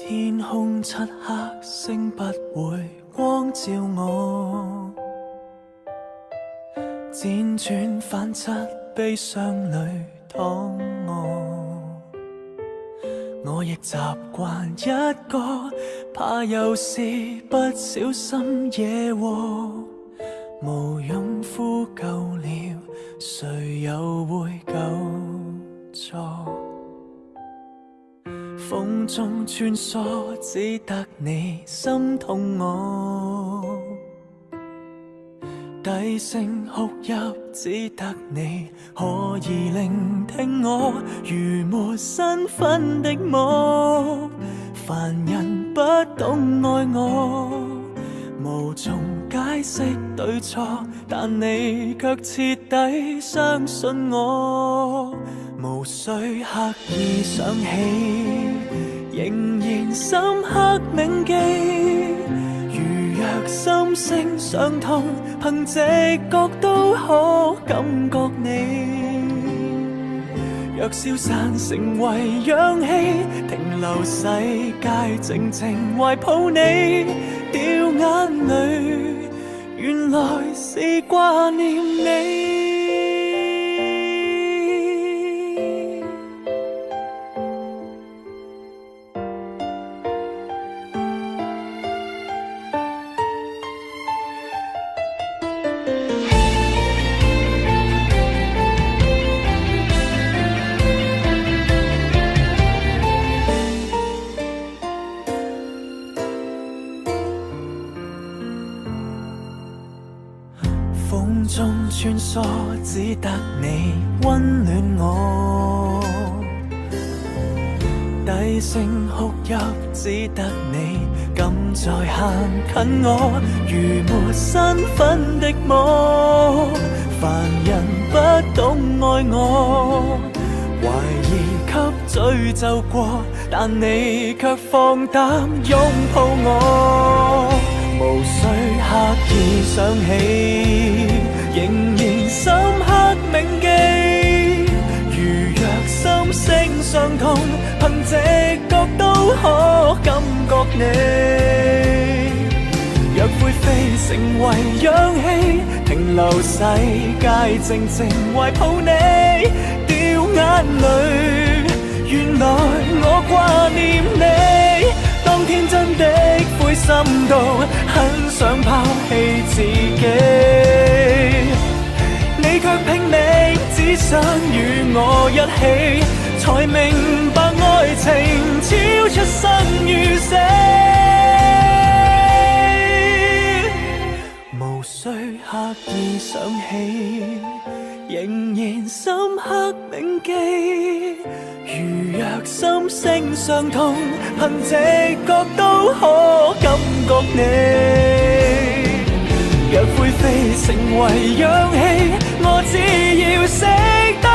天空漆黑，星不會光照我，輾轉反側，悲傷裏躺臥。我亦習慣一個，怕有時不小心惹禍，無用呼救了，誰又會救助？風中穿梭，只得你心痛我，低聲哭泣，只得你可以聆聽我，如沒身份的我，凡人不懂愛我，無從解釋對錯，但你卻徹底相信我，無需刻意想起，仍然深刻銘記，如若心聲傷痛，憑直覺都可感覺你，若消散成為氧氣，停留世界靜靜懷抱你，掉眼淚，原來是掛念你。風中穿梭，只得你溫暖我，低聲哭泣，只得你敢再行近我，如沒身份的我，凡人不懂愛我，懷疑給詛咒過，但你卻放膽擁抱我，無需刻意想起，仍然深刻銘記，如若心聲傷痛，憑直覺都可感覺你，若灰飛成為氧氣，停留世界靜靜懷抱你，掉眼淚，原來我掛念你，當天真的灰心到很想拋棄自己，你卻拼命只想與我一起，才明白愛情超出生與死，無需刻意想起，仍然深刻銘記，如若心聲傷痛，憑直覺都可感覺你，若灰飛成為氧氣，我只要識得